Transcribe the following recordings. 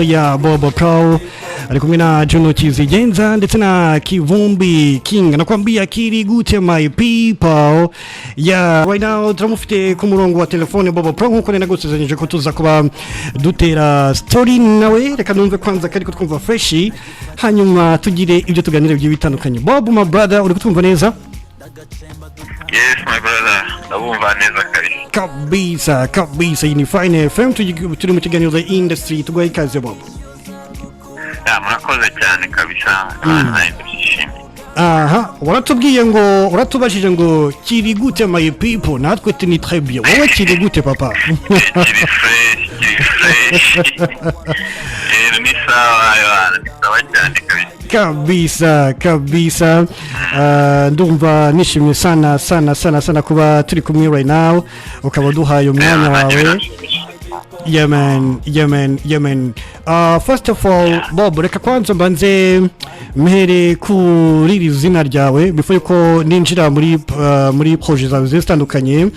ya PRO ari kumwe na Juno Kizigenza ndetse na Kivumbi King anakuambia kiri gute my people. Right now turamufite ku murongo wa telefone PRO nkuko nagusezeranyije ko tuza kuba dutera story nawe. Reka numve kwanza kari kutwumva fresh hanyuma tugire ibyo tuganira by'ibi bitandukanye. Bob my brother uri kutwumva neza? Yes my brother, ndabumva neza kabisa ni Fine FM turi mu kiganiro the industry tugoye ikaze Bob. Murakoze cyane kabisa ndishimye. Waratubwiye ngo uratubashije ngo kiri gute my people natwe ni très bien. Wowe kiri gute papa? Kiri fresh. Ni sawa cyane kabisa. Ndumva nishimye sana kuba turi kumwe right now ukaba duhaye umwanya wawe. Yeah man. First of all, Bob, reka kwanza mbanze mhere kuri izina ryawe before ko ninjira muri projet zawe zitandukanye.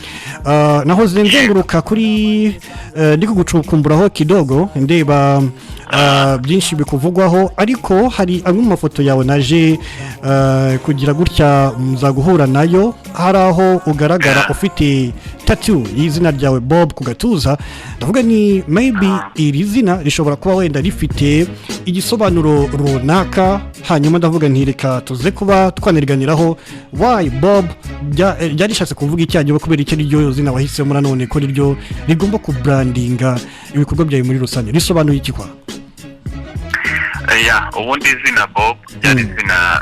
Naho zenguruka kuri ndiko gucukumburaho kidogo ndeba byinshi bikuvugwaho ariko hari amwe mu mafoto yawe naje kugira gutya muzaguhura nayo. Hari aho ugaragara ufite tattoo y'izina ryawe Bob ku gatuza. Ndavuga ni maybe iri zina rishobora kuba wenda rifite igisobanuro runaka, hanyuma ndavuga ntireka tuze kuba twaniriganiraho why Bob ryarishatse kuvuga icyagiye kubera icyo ryo zina wahisemo nanone ko ryo rigomba ku brandinga ibikorwa byawe muri rusange risobanuye iki kwa? Ubundi zina Bob yari zina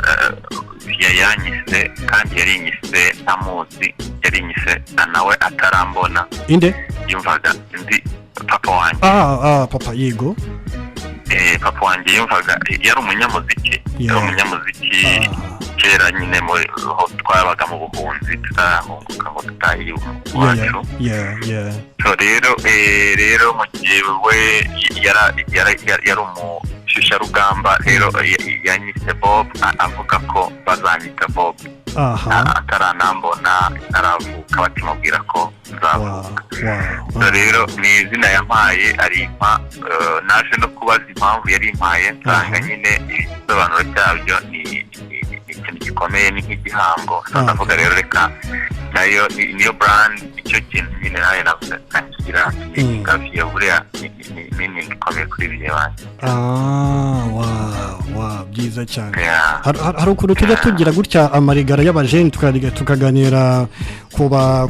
yanyise kandi yarinyise amuzi, yarinyise nawe atarambona inde yumvaga ndi papa wanjye. Papa yego. Papa wanjye yumvaga yari umunyamuziki, kera nyine muri ho twabaga mu buhunzi tutahunguka ngo tutahiye iwacu. So rero mu gihe we yari umushyushya rugamba rero yanyise Bob avuga ko bazanyita Bob. Ataranambona naravuka batimubwira ko nzavuka. So rero ni izina yampaye arimpa, naje no kubaza impamvu yari impaye nsanga nyine ibisobanuro cyabyo ni ikintu gikomeye, ni nk'igihango. Ndavuga rero reka nayo niyo brand, icyo kintu nyine nayo navuga kagira ingavyo buriya ni gikomeye kuri byebanjye. Wow, byiza cyane. Hari ukuntu tujya tugira gutya amarigara y'abajeni tukaganira kuba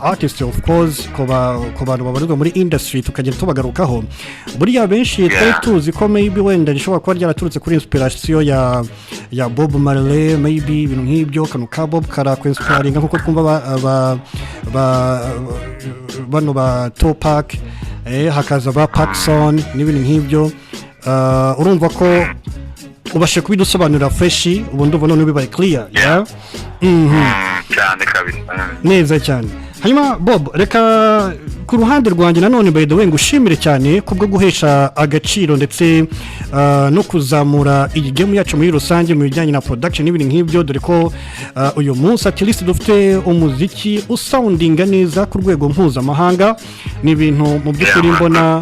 artist of course, ku bantu babarizwa muri industry tukagenda tubagarukaho. Buriya benshi twari tuzi ko maybe wenda rishobora kuba ryaraturutse kuri inspiration ya Bob Marley, maybe ibintu nk'ibyo kanu ka Bob kara ku inspiring nkuko twumva bano ba Tupac, hakaza ba PACSON n'ibintu nk'ibyo. Urumva ko ubashe kubidusobanurira fresh ubundi ubona bibaye clear. Cyane kabisa. Neza cyane. Hanyuma Bob, reka ku ruhande rwanjye nanone by the way ngushimire cyane kubwo guhesha agaciro ndetse no kuzamura iyi game yacu muri rusange mu bijyanye na production n'ibintu nk'ibyo, dore ko uyu munsi at least dufite umuziki usoundinga neza ku rwego mpuzamahanga. Ni ibintu mu by'ukuri mbona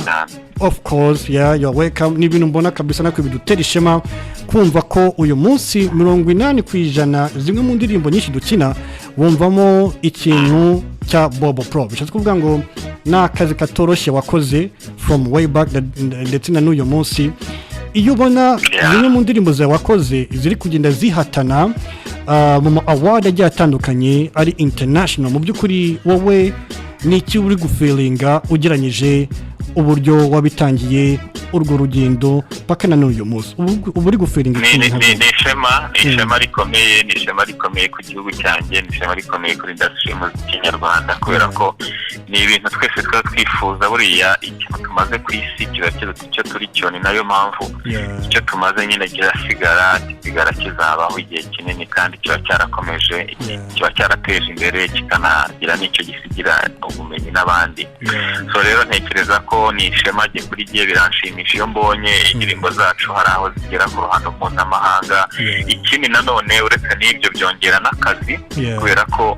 of course you're welcome. Ni ibintu mbona kabisa nako bidutera ishema kumva ko uyu munsi 80% zimwe mu ndirimbo nyinshi dukina wumvamo ikintu cya Bob PRO. Bishatse kuvuga ngo nakazi katoroshye wakoze from way back ndetse na n'uyu munsi. Iyo ubona zimwe mu ndirimbo zawe wakoze ziri kugenda zihatana mu award agiye atandukanye ari international, mu by'ukuri wowe niki uri gufeelinga ugeranyije uburyo wabitangiye urwo rugendo paka na n'uyu munsi ubu uri gufeelinga? Ni ishema rikomeye ku gihugu cyanjye, ni ishema rikomeye kuri industry y'umuziki nyarwanda, kubera ko ni ibintu twese twifuza. Buriya ikintu tumaze ku isi kiba icyo turi cyo, ni nayo mpamvu icyo tumaze nyine kizasigara kizabaho igihe kinini kandi kiba cyarakomeje, kiba cyarateje imbere kikanagira n'icyo gisigira ubumenyi n'abandi. So rero ntekereza ko ni ishema kuri giye biranshimisha iyo mbonye indirimbo zacu hari aho zigera ku ruhando mpuzamahanga. Ikindi nanone uretse n'ibyo byongera n'akazi, kubera ko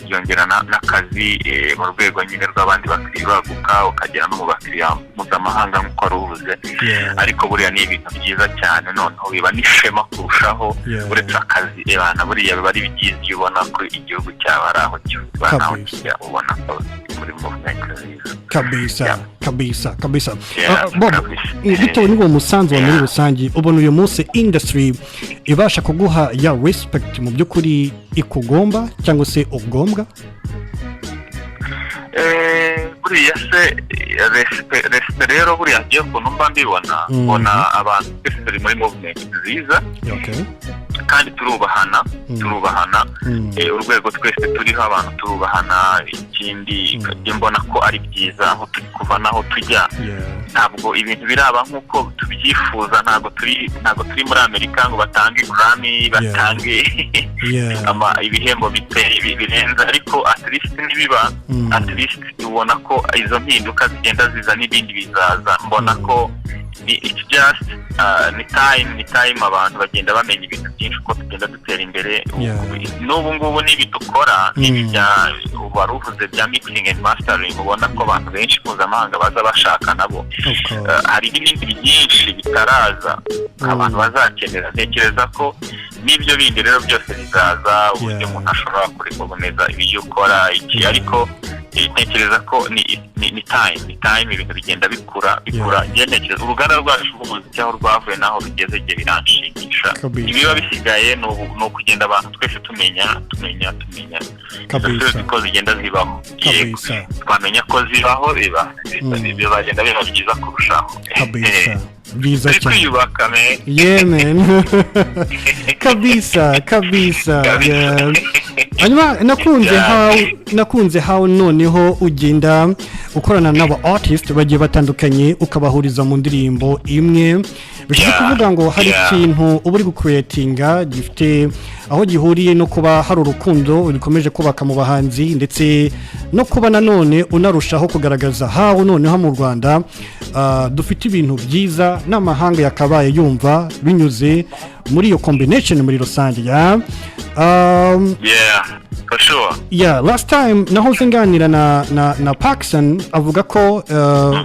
byongera n'akazi mu rwego nyine rw'abandi bakiriya baguka ukagera no mu bakiriya mpuzamahanga nk'uko aruvuze ariko buriya ni ibintu byiza cyane noneho biba n'ishema kurushaho uretse akazi ebana buriya biba ari byiza iyo ubona ko igihugu cyaba ari aho kiba naho kijya ubona ko muri movement kabisa Bob bitewe n'uwo musanzu wa muri rusange ubona uyu munsi industry ibasha kuguha ya respect mu by'ukuri ikugomba cyangwa se ugombwa buriya se respect rero buriya agiye ukuntu mba mbibona abantu twese turi muri movement nziza kandi turubahana urwego twese turiho abantu turubahana ikindi mbona ko ari byiza aho turi kuva naho tujya ntabwo ibintu biraba nk'uko tubyifuza ntabwo turi muri Amerika ngo batange Grammy batange ibihembo birenze ariko at least nibiba at least ubona ko izo mpinduka zigenda ziza n'ibindi bizaza mbona ko it's just ni time abantu bagenda bamenya ibintu byinshi uko tugenda dutera imbere n'ubu ngubu n'ibidukora baruvuze bya mixing and mastering ubona ko abantu benshi mpuzamahanga baza bashaka nabo hari n'ibindi byinshi bitaraza abantu bazakenera ntekereza ko n'ibyo bindi rero byose bizaza uburyo umuntu ashobora kuboneza ibyo ukora iki ariko ntekereza ko ni time ibintu bigenda bikura ntekereza uruganda rwacu rw'umuziki aho rwavuye naho rugeze igihe biranshimisha ibiba bisigaye ni ukugenda abantu twese tumenya ko zigenda zibaho twamenya ko zibaho bizagenda biba byiza kurushaho biza cyane kwiyubaka man kabisa hanyuma nakunze how noneho ugenda ukorana n'aba artist bagiye batandukanye ukabahuriza mu ndirimbo imwe bivuze kuvuga ngo hari ikintu uba uri gucreatinga gifite aho gihuriye no kuba hari urukundo rukomeje kubaka mu bahanzi ndetse no kuba nanone unarushaho kugaragaza how noneho mu Rwanda dufite ibintu byiza n'amahanga yakabaye yumva binyuze muri iyo combination muri rusange for sure. Last time nahoze nganira na PACSON avuga ko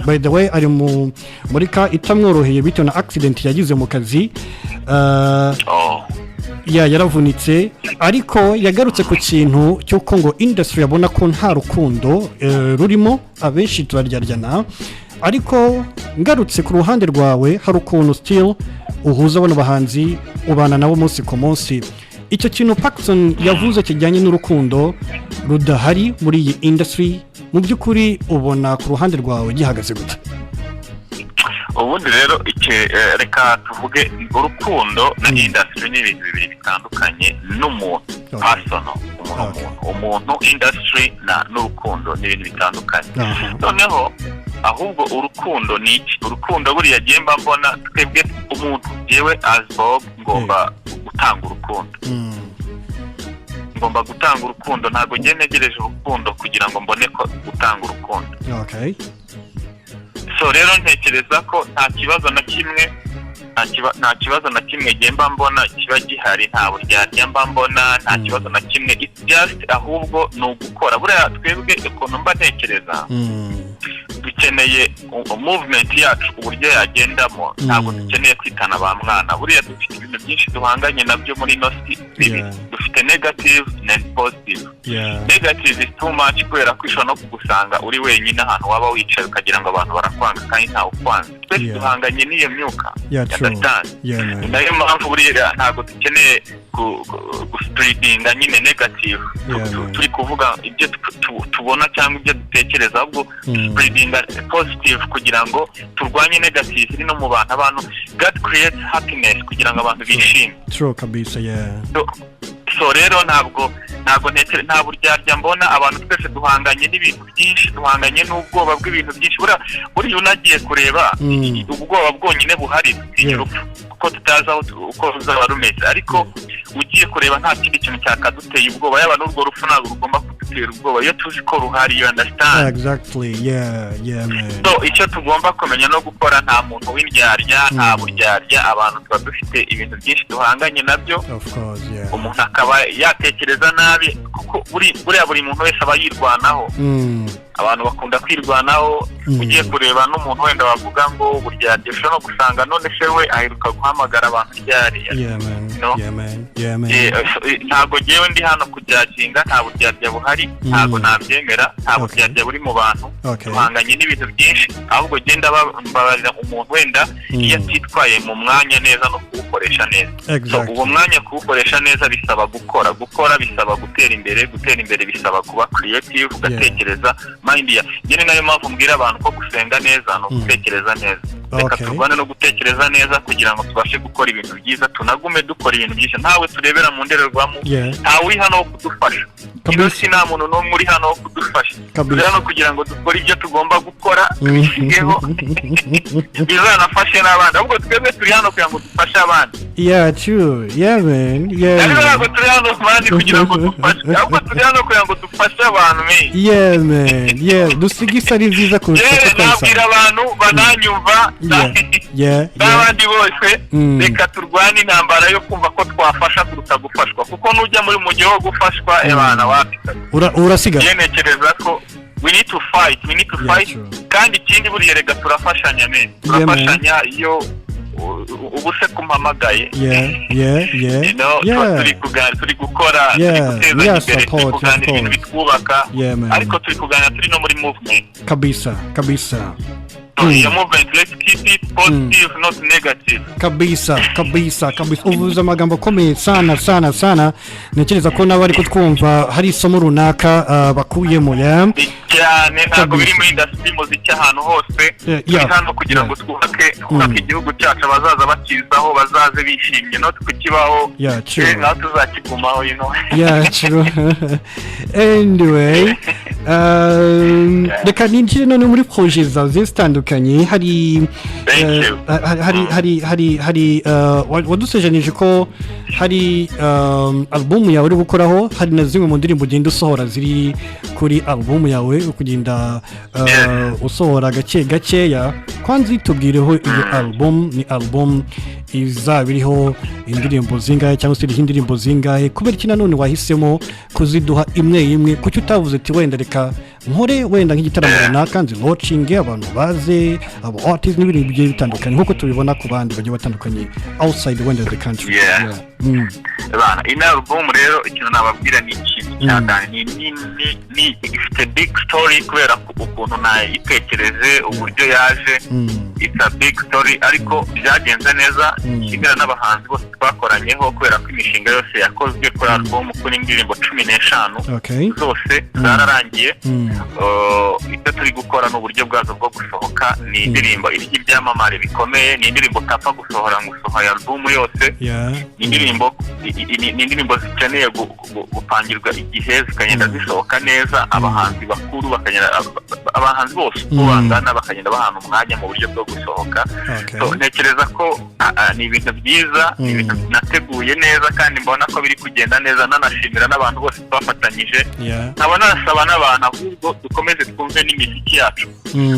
by the way ari muri ka itamworoheye bitewe na accident yagize mu kazi yaravunitse ariko yagarutse ku kintu cy'uko ngo industry yabona ko nta rukundo rurimo abenshi turaryana ariko ngarutse ku ruhande rwawe hari ukuntu still uhuza abana bahanzi ubana nabo umunsi ku munsi icyo kintu PACSON yavuze kijyanye n'urukundo rudahari muri iyi industry mu by'ukuri ubona ku ruhande rwawe gihagaze gute ubundi rero reka tuvuge urukundo na industry ni ibintu bibiri bitandukanye n'umuntu personal umuntu industry n'urukundo ni ibintu bitandukanye noneho ahubwo urukundo ni iki urukundo buriya gemba mbona twebwe umuntu yewe as Bob ngomba gutanga urukundo ntabwo ngiye negereje urukundo kugira ngo mbone ko gutanga urukundo so rero ntekereza ko nta kibazo na kimwe gemba mbona kiba gihari nta buryarya mba mbona nta kibazo na kimwe it's just ahubwo ni ugukora buriya twebwe ukuntu mba ntekereza dukeneye movement yacu uburyo yagendamo ntabwo dukeneye kwitana ba mwana buriya dufite ibintu byinshi duhanganye nabyo muri nosi dufite negative na positive negative is too much kubera ko ishobora no kugusanga uri wenyine ahantu waba wicaye ukagira ngo abantu barakwanga kandi ntawe ukwanze twese duhanganye n'iyo myuka ni nayo mpamvu buriya ntabwo dukeneye guspreadinga nyine negative turi kuvuga ibyo tubona cyangwa ibyo dutekereza ahubwo spreadinga positive kugira ngo turwanye negative iri no mu abantu God creates happiness kugira ngo abantu bishime true kabisa so rero ntabwo nta buryarya mbona abantu twese duhanganye n'ibintu byinshi duhanganye n'ubwoba bw'ibintu byinshi buriya unagiye kureba ubwoba bwonyine buhari urupfu kuko tutazi uko ruzaba rumeze ariko ugiye kureba nta kindi kintu cyakaduteye ubwoba yaba n'urwo rupfu ntabwo rugomba kudutera ubwoba iyo tuzi ko ruhari you understand exactly man so icyo tugomba kumenya no gukora nta muntu w'indyarya nta buryarya abantu tuba dufite ibintu byinshi duhanganye nabyo umuntu akaba yatekereza nabi kuko buriya buri muntu wese aba yirwanaho abantu bakunda kwirwanaho ugiye kureba n'umuntu wenda wavuga ngo burya desho no gusanga none se we aheruka guhamagara abantu ryari ntabwo jewe ndi hano kujyaginga nta buryarya buhari ntabwo nabyemera nta buryarya buri mu bantu tuhanganye n'ibintu byinshi ahubwo genda babarira umuntu wenda iyo atitwaye mu mwanya neza no kuwukoresha neza uwo mwanya kuwukoresha neza bisaba gukora bisaba gutera imbere bisaba kuba creative ugatekereza mind ya nyine nayo mpamvu mbwira abantu ko gusenga neza no gutekereza neza reka turwane no gutekereza neza kugira ngo tubashe gukora ibintu byiza tunagume dukora ibintu byinshi ntawe turebera mu ndorerwamo ntawe uri hano wo kudufasha si nta muntu n'umwe uri hano wo kudufasha turi hano kugira ngo dukore ibyo tugomba gukora tubisigeho bizanafashe n'abandi ahubwo twebwe turi hano kugira ngo dufashe abandi ntabwo turi hano abandi kugira ngo dufashe ahubwo turi hano kugira ngo dufashe abantu dusiga ari nziza kurusha uko nabwira abantu bananyumva n'abandi bose reka turwane intambara yo kumva ko twafasha kuruta gufashwa kuko nujya muri mu gihe wo gufashwa abana urasigara yenekereza ko we need to fight kandi ikindi buriya rega turafashanya turafashanya iyo ubuse kumpamagaye turi gukora turi guteza imbere turi kuganira ibintu bitwubaka ariko turi kuganira turi no muri movement kabisa iyo movement let's keep it positive not negative kabisa uvuze amagambo akomeye sana ntekereza ko n'abari kutwumva hari isomo runaka bakuyemo cyane ntabwo biri muri industry muziki ahantu hose hano kugira ngo twubake igihugu cyacu abazaza bakizaho bazaze bishimye no tukibaho naho tuzakigumaho anyway reka ninjire none muri projet zawe zitandukanye hari wadusejanije ko hari album yawe uri gukoraho hari na zimwe mu ndirimbo ugenda usohora ziri kuri album yawe kugenda usohora gakeya kwanza tubwireho iyo album ni album izaba iriho indirimbo zingahe cyangwa se iriho indirimbo zingahe kubera iki nanone wahisemo kuziduha imwe kuki utavuze ati wenda reka nkore wenda nk'igitaramo runaka nzi launching abantu baze abo artists n'ibintu bigiye bitandukanye nk'uko tubibona ku bandi bagiye batandukanye outside wenda the country bana ino album rero ikintu nababwira ni ikintu cyane ni ifite big story kubera ukuntu nayitekereze uburyo yaje it's a big story ariko byagenze neza nshimira n'abahanzi bose twakoranyeho kubera ko imishinga yose yakozwe kuri album kuri indirimbo 15 zose zararangiye icyo turi gukora n'uburyo bwazo bwo gusohoka ni indirimbo iriho ibyamamare bikomeye ni indirimbo utapfa gusohora ngo usohoye album yose ni indirimbo zikeneye gupangirwa igihe zikagenda zisohoka neza abahanzi bakuru bakagenda abahanzi bose ubangana bakagenda bahana umwanya mu buryo bwo gusohoka ntekereza ko ni ibintu byiza ni ibintu nateguye neza kandi mbona ko biri kugenda neza nanashimira n'abantu bose twafatanyije nkaba nasaba n'abantu ahubwo dukomeze twumve n'imiziki yacu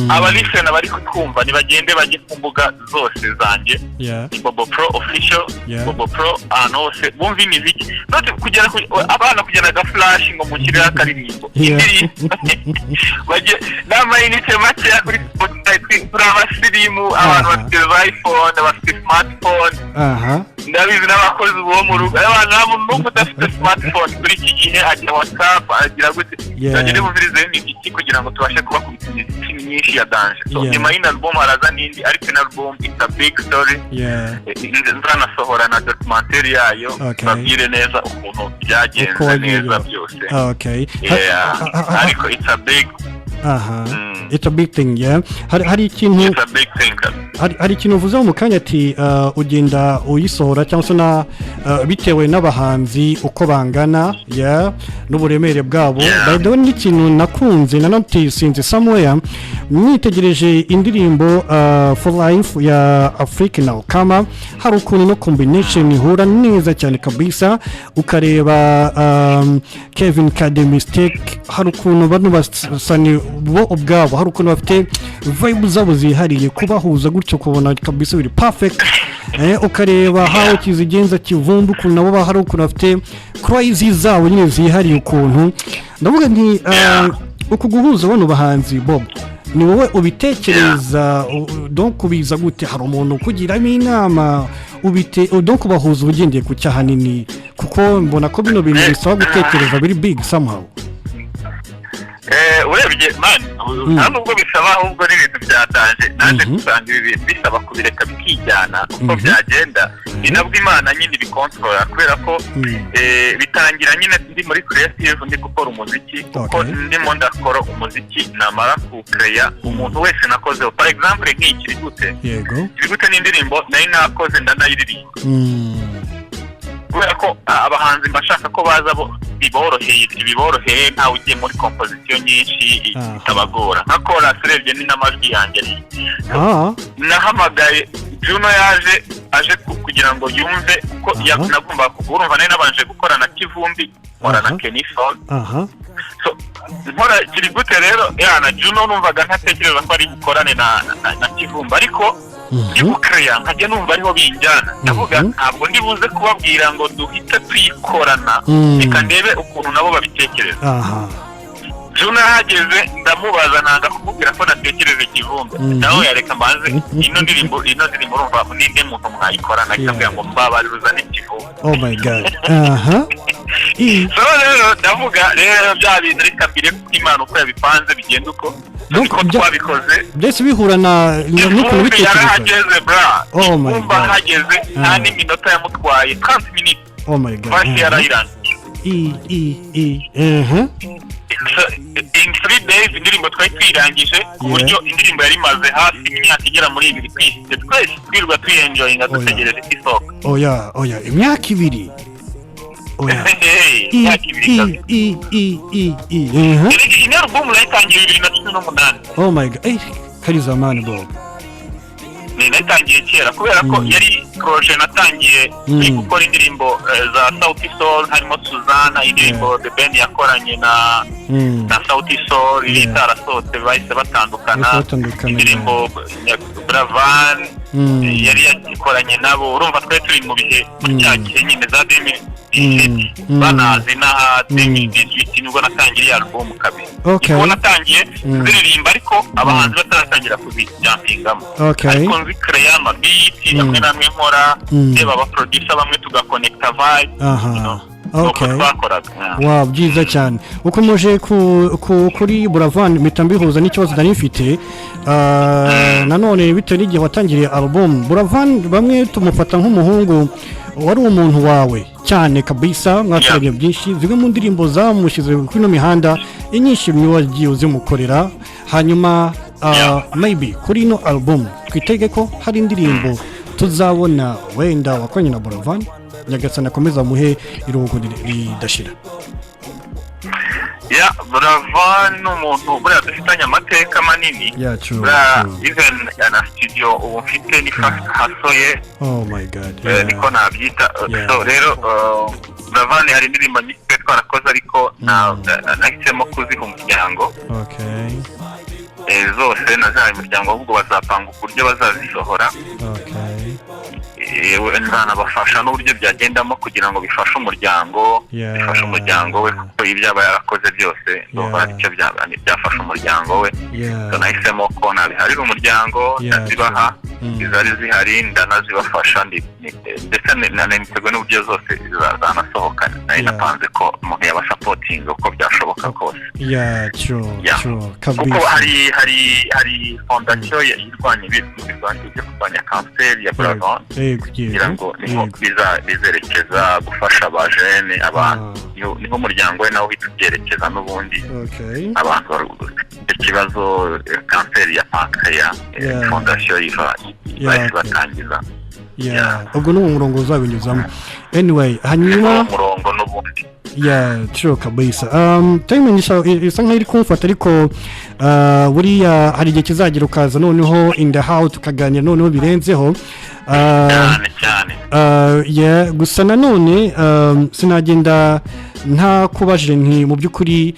abalifena bari kutwumva nibagende bajye ku mbuga zose zanjye ni Bobo Pro official Bobo Pro ahantu hose bumva imiziki note kugera abana kugera ga flash ngo mushyire akaririmbo bajye n'amayinite make kuri Spotify kuri abasirimu abantu bafite iPhone bafite smartphone ndabizi n'abakozi bo mu rugo abantu n'umuntu udafite smartphone kuri iki gihe ajya WhatsApp agira gute bagende bumvirize imiziki kugira ngo tubashe kuba ku imiziki myinshi ya dance nyuma y'ino album haraza n'indi ariko ino album it's a big story nzanasohora na documentary yayo babwire neza ukuntu byagenze neza byose ariko it's a big it's a big thing hari ikintu hari ikintu uvuze mu kanya ati ugenda uyisohora cyangwa se na bitewe n'abahanzi uko bangana n'uburemere bwabo by the way n'ikintu nakunze na notice somewhere nitegereje indirimbo for life ya Africa now kama hari ukuntu no combination ihura neza cyane kabisa ukareba Kevin Kade Mistake hari ukuntu bano basani bo ubwabo hari ukuntu bafite vibe zabo zihariye kubahuza gutyo kubona kabisa biri perfect ukareba how kizigenza kivumbu ukuntu nabo hari ukuntu bafite crazy zabo nyine zihariye ukuntu ndavuga nti uku guhuza bano bahanzi Bob ni wowe ubitekereza donc kubiza gute hari umuntu kugiramo inama donc bahuza ubugendeye ku cyahanini kuko mbona ko bino bintu bisaba gutekereza biri big somehow urebye man nta nubwo bisaba ahubwo n'ibintu byatanje nanjye gusanga ibi bintu bisaba kubireka bikijyana uko byagenda ni nabwo Imana nyine bikontorora kubera ko bitangira nyine ndi muri creative ndi gukora umuziki kuko ndimo ndakora umuziki namara kucreya umuntu wese nakozeho for example nk'iki gute n'indirimbo nari nakoze ndanayiririmba kubera ko abahanzi mbashaka ko baza biboroheye ntawe ugiye muri composition nyinshi itabagora nka chorus urebye ni n'amajwi yanjye nahamagaye Juno aje kugira ngo yumve ko nagomba kugurumva nari nabanje gukora na Kivumbi nkora na Kenison so nkora kiri gute rero na Juno numvaga ntatekereza ko ari gukorane na Kivumbi ariko ndibukreya nkajya numva ariho binjyana ndavuga ntabwo ndibuze kubabwira ngo duhita tuyikorana reka ndebe ukuntu nabo babitekereza Juno hageze ndamubaza nanga kumubwira ko natekereje Kivumbi nawe yareka mbanze ino ndirimbo urumva ninde muntu mwayikorana akambwira ngo mbabaruza n'Kivumbi oh my god so rero ndavuga rero bya bintu reka mbire ku Imana uko yabipanze bigenda uko nuko twabikoze byose bihura na nuko bitekerezo yarahageze bra oh my god hageze nta n'iminota yamutwaye 30 minutes oh my god basi yarayirana in 3 days indirimbo twari twirangije ku buryo indirimbo yari maze hafi imyaka igera muri 2 kwisi twese twirwa tuyenjoyinga dutegereje isoko oya imyaka 2 Ini album naitangiye 2018 oh my god kariza man Bob natangiye kera kubera ko yari projet natangiye gukora indirimbo za Sauti Sol harimo Suzana indirimbo The Band yakoranye na Sauti Sol itarasohotse bahise batandukana indirimbo Bravan yari yakoranye nabo urumva twe turi mu bihe cy'igihe nyine za 2017 banazi na 2018 nibwo natangiriye album kabiri nibwo natangiye ziririmba ariko abahanzi bataratangira kuzijampingamo ariko nzikreya amabiti amwe namwe nkora reba abaproducer bamwe tugakonekta vibe wow byiza cyane ukomeje kuri Buravan mitambihuza n'ikibazo nari mfite nanone bitewe n'igihe watangiriye album Buravan bamwe tumufata nk'umuhungu wari umuntu wawe cyane kabisa mwakoranye byinshi zimwe mu ndirimbo zamushize kuri no mihanda inyinshi wagiye uzimukorera hanyuma maybe kuri no album twitege ko hari indirimbo tuzabona wenda wakoranye na Buravan Nyagasana akomeza muhe iruhuko ridashira Buravan n'umuntu buriya dufitanye amateka manini even na studio ubu mfite ni hasoye oh my god niko nabyita so rero Buravan hari indirimbo nyinshi twarakoze ariko nahisemo kuziha umuryango zose nazaye umuryango ahubwo bazapanga uburyo bazazisohora nzanabafasha n'uburyo byagendamo kugira ngo bifashe umuryango we kuko ibyaba yarakoze byose ndumva icyo byafasha umuryango we nahisemo ko nabiharira umuryango ndazibaha izari zihari ndanazibafasha ndetse nitego n'uburyo zose zanasohoka nari napanze ko umuntu yabasapotinga uko byashoboka kose kuko hari fondasiyo irwanya ibintu byo kurwanya kanseri ya Buravan kugira ngo niho bizerekeza gufasha abajene abantu niho umuryango we nawe uhita ubyerekeza n'ubundi abantu bafite ikibazo kanseri ya pancreas fondasiyo batangiza ubwo ni umurongo uzabinyuzamo anyway hanyuma umurongo n'ubundi true kabisa timing isa nk'iri kumfata ariko buriya hari igihe kizagira ukaza noneho in the house tukaganira noneho birenzeho gusa nanone sinagenda nta kubajije nti mu by'ukuri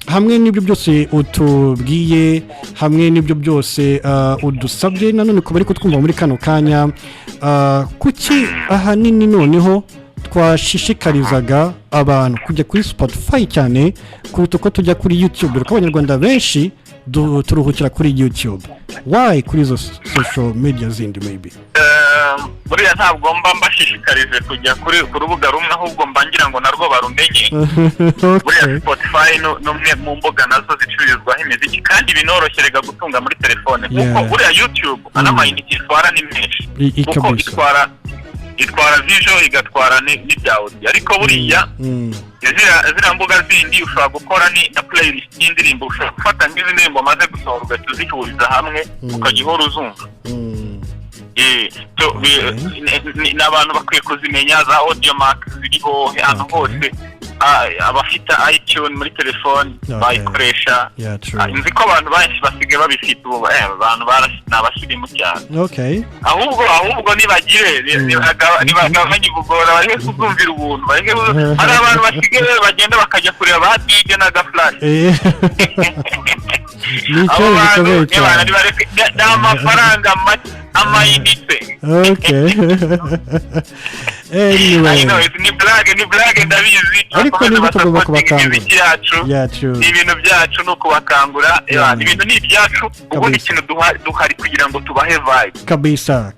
hamwe n'ibyo byose utubwiye hamwe n'ibyo byose udusabye nanone kuba ari kutwumva muri kano kanya kuki ahanini noneho twashishikarizaga abantu kujya kuri Spotify cyane kuruta uko tujya kuri YouTube, kuko abanyarwanda benshi turuhukira kuri YouTube. Why kuri izo social media zindi maybe? Buriya ntabwo mba mbashishikarize kujya ku rubuga rumwe, ahubwo mbangira ngo narwo barumenye. Buriya Spotify n'umwe mu mbuga nazo zicururizwaho imiziki kandi binoroshye gutunga muri telefone, kuko buriya YouTube anamayinite itwara ni menshi, kuko itwara visual igatwara n'ibya audio, ariko buriya ziriya mbuga zindi ushobora gukora ni na playlist y'indirimbo, ushobora gufata nk'izi ndirimbo maze gusohora ugahita uzihuriza hamwe ukajya uhora uzumva. N'abantu bakwiye kuzimenya za audio mark ziriho ahantu hose, abafite iTunes muri telefone bayikoresha. Nzi ko abantu benshi basigaye babifite ubu, abantu n'abasirimu cyane. Ahubwo nibagire nibagabanye ubugora, bareke kuzumvira ubuntu, hari abantu basigaye bagenda bakajya kureba ba DJ na gaflash. Nicyo bikomeye cyane. N'amafaranga amayinite. Anyway, ni blague ndabizi, ariko niba tugomba kubakangura ni ibintu byacu no kubakangura. Ibintu ni ibyacu, ubundi ikintu duhari kugira ngo tubahe vibe kabisa.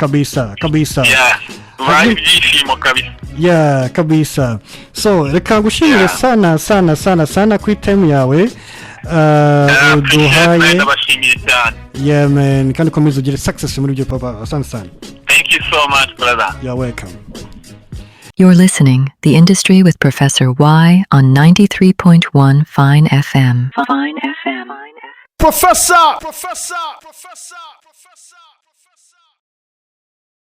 Tubahe ibyishimo kabisa. Kabisa. So reka ngushimire sana kuri time yawe duhaye. Ndabashimiye cyane. Yeah man, kandi komeza ugire success muri byo papa. Asante sana. Thank you so much brother. You're welcome. You're listening The Industry with Professor Y on 93.1 Fine FM. Professor.